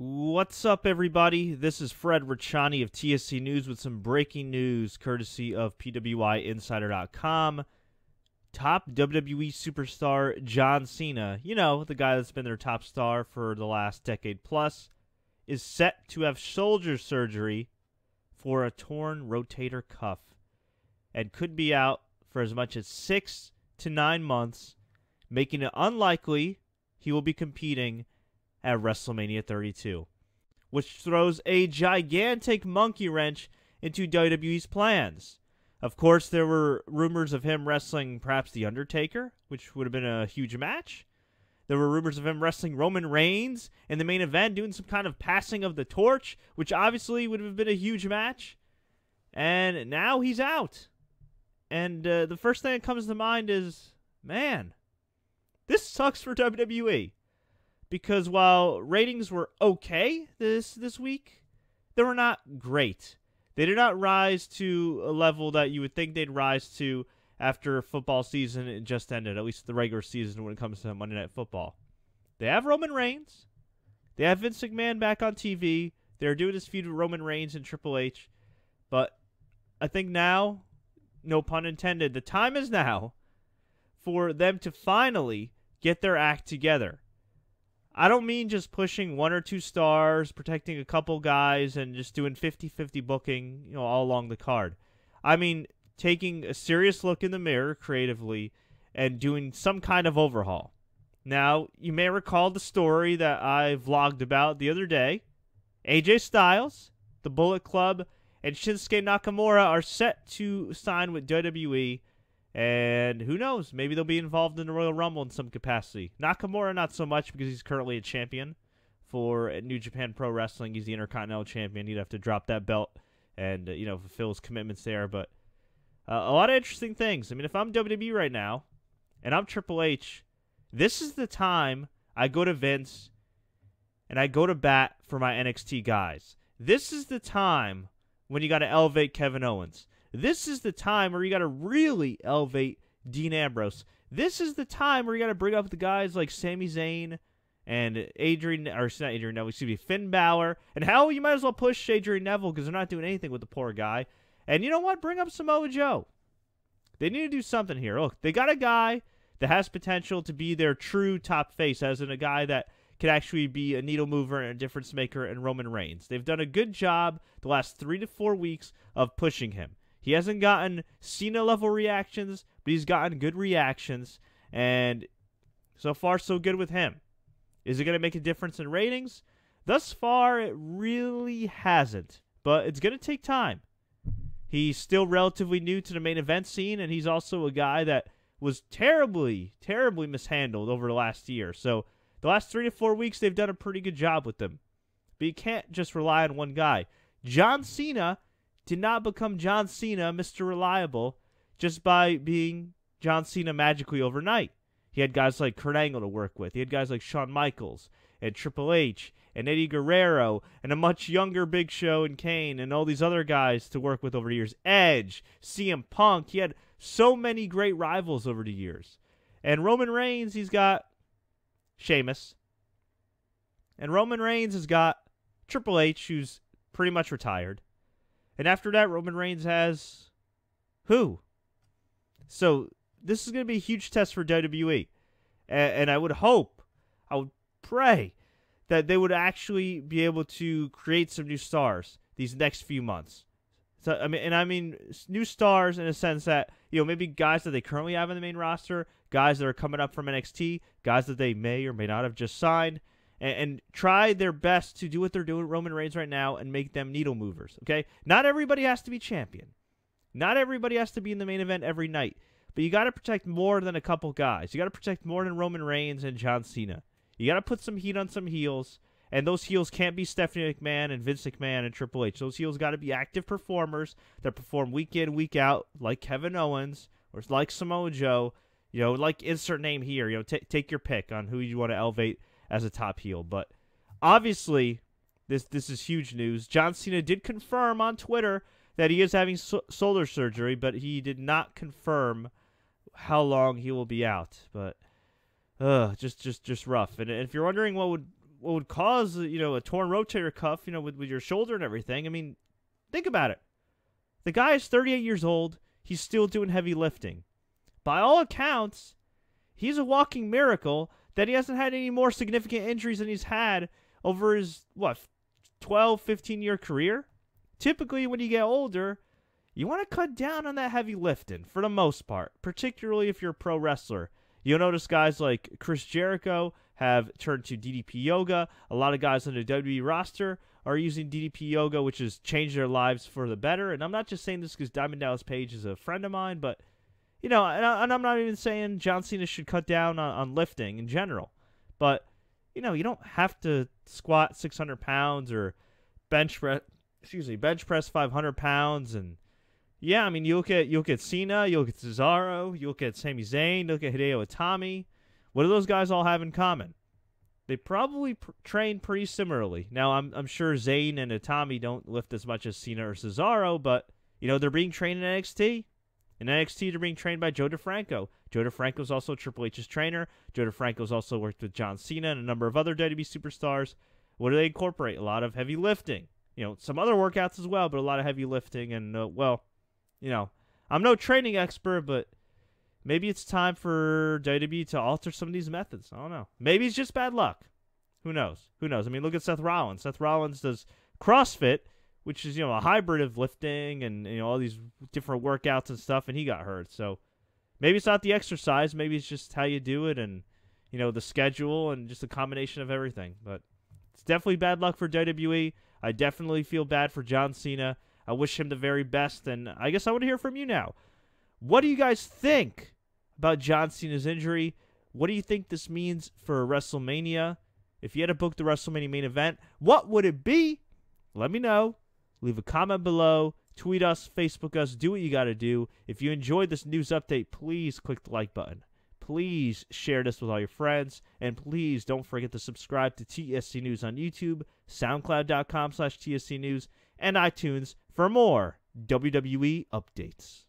What's up, everybody? This is Fred Ricciani of TSC News with some breaking news courtesy of PWIinsider.com. Top WWE superstar John Cena, you know, the guy that's been their top star for the last decade plus, is set to have shoulder surgery for a torn rotator cuff and could be out for as much as 6 to 9 months, making it unlikely he will be competing at WrestleMania 32, which throws a gigantic monkey wrench into WWE's plans. Of course, there were rumors of him wrestling perhaps The Undertaker, which would have been a huge match. There were rumors of him wrestling Roman Reigns in the main event, doing some kind of passing of the torch, which obviously would have been a huge match. And now he's out. And the first thing that comes to mind is, man, this sucks for WWE. Because while ratings were okay this week, they were not great. They did not rise to a level that you would think they'd rise to after football season just ended, at least the regular season when it comes to Monday Night Football. They have Roman Reigns. They have Vince McMahon back on TV. They're doing this feud with Roman Reigns and Triple H. But I think now, no pun intended, the time is now for them to finally get their act together. I don't mean just pushing 1 or 2 stars, protecting a couple guys, and just doing 50-50 booking, all along the card. I mean taking a serious look in the mirror creatively and doing some kind of overhaul. Now, you may recall the story that I vlogged about the other day. AJ Styles, the Bullet Club, and Shinsuke Nakamura are set to sign with WWE. And who knows? Maybe they'll be involved in the Royal Rumble in some capacity. Nakamura, not so much because he's currently a champion for New Japan Pro Wrestling. He's the Intercontinental Champion. He'd have to drop that belt and, fulfill his commitments there. But a lot of interesting things. I mean, if I'm WWE right now and I'm Triple H, this is the time I go to Vince and I go to bat for my NXT guys. This is the time when you got to elevate Kevin Owens. This is the time where you got to really elevate Dean Ambrose. This is the time where you got to bring up the guys like Sami Zayn and Finn Balor. And hell, you might as well push Adrian Neville because they're not doing anything with the poor guy. And you know what? Bring up Samoa Joe. They need to do something here. Look, they got a guy that has potential to be their true top face, as in a guy that could actually be a needle mover and a difference maker in Roman Reigns. They've done a good job the last 3 to 4 weeks of pushing him. He hasn't gotten Cena-level reactions, but he's gotten good reactions, and so far, so good with him. Is it going to make a difference in ratings? Thus far, it really hasn't, but it's going to take time. He's still relatively new to the main event scene, and he's also a guy that was terribly, terribly mishandled over the last year. So the last 3 to 4 weeks, they've done a pretty good job with him. But you can't just rely on one guy. John Cena did not become John Cena, Mr. Reliable, just by being John Cena magically overnight. He had guys like Kurt Angle to work with. He had guys like Shawn Michaels and Triple H and Eddie Guerrero and a much younger Big Show and Kane and all these other guys to work with over the years. Edge, CM Punk. He had so many great rivals over the years. And Roman Reigns, he's got Sheamus. And Roman Reigns has got Triple H, who's pretty much retired. And after that, Roman Reigns has who? So this is going to be a huge test for WWE. And I would pray that they would actually be able to create some new stars these next few months. So I mean new stars in a sense that, maybe guys that they currently have in the main roster, guys that are coming up from NXT, guys that they may or may not have just signed. And try their best to do what they're doing with Roman Reigns right now and make them needle movers, okay? Not everybody has to be champion. Not everybody has to be in the main event every night. But you got to protect more than a couple guys. You got to protect more than Roman Reigns and John Cena. You got to put some heat on some heels, and those heels can't be Stephanie McMahon and Vince McMahon and Triple H. Those heels got to be active performers that perform week in, week out, like Kevin Owens or like Samoa Joe. Like insert name here. Take your pick on who you want to elevate as a top heel. But obviously, this is huge news. John Cena did confirm on Twitter that he is having shoulder surgery, but he did not confirm how long he will be out. But just rough. And if you're wondering what what would cause, a torn rotator cuff, with your shoulder and everything. I mean, think about it. The guy is 38 years old. He's still doing heavy lifting. By all accounts, he's a walking miracle that he hasn't had any more significant injuries than he's had over his, 12, 15-year career? Typically, when you get older, you want to cut down on that heavy lifting for the most part, particularly if you're a pro wrestler. You'll notice guys like Chris Jericho have turned to DDP yoga. A lot of guys on the WWE roster are using DDP yoga, which has changed their lives for the better. And I'm not just saying this because Diamond Dallas Page is a friend of mine, but, and I'm not even saying John Cena should cut down on lifting in general. But, you don't have to squat 600 pounds or bench press 500 pounds. And, yeah, I mean, you look at Cena, you look at Cesaro, you look at Sami Zayn, you look at Hideo Itami. What do those guys all have in common? They probably train pretty similarly. Now, I'm sure Zayn and Itami don't lift as much as Cena or Cesaro, but, they're being trained in NXT. In NXT, they're being trained by Joe DeFranco. Joe DeFranco's also Triple H's trainer. Joe DeFranco's also worked with John Cena and a number of other WWE superstars. What do they incorporate? A lot of heavy lifting. Some other workouts as well, but a lot of heavy lifting. And, I'm no training expert, but maybe it's time for WWE to alter some of these methods. I don't know. Maybe it's just bad luck. Who knows? I mean, look at Seth Rollins. Seth Rollins does CrossFit, which is, a hybrid of lifting and, all these different workouts and stuff, and he got hurt. So maybe it's not the exercise. Maybe it's just how you do it and, the schedule and just a combination of everything. But it's definitely bad luck for WWE. I definitely feel bad for John Cena. I wish him the very best, and I guess I want to hear from you now. What do you guys think about John Cena's injury? What do you think this means for WrestleMania? If you had to book the WrestleMania main event, what would it be? Let me know. Leave a comment below. Tweet us, Facebook us, do what you got to do. If you enjoyed this news update, please click the like button. Please share this with all your friends. And please don't forget to subscribe to TSC News on YouTube, SoundCloud.com/TSC News, and iTunes for more WWE updates.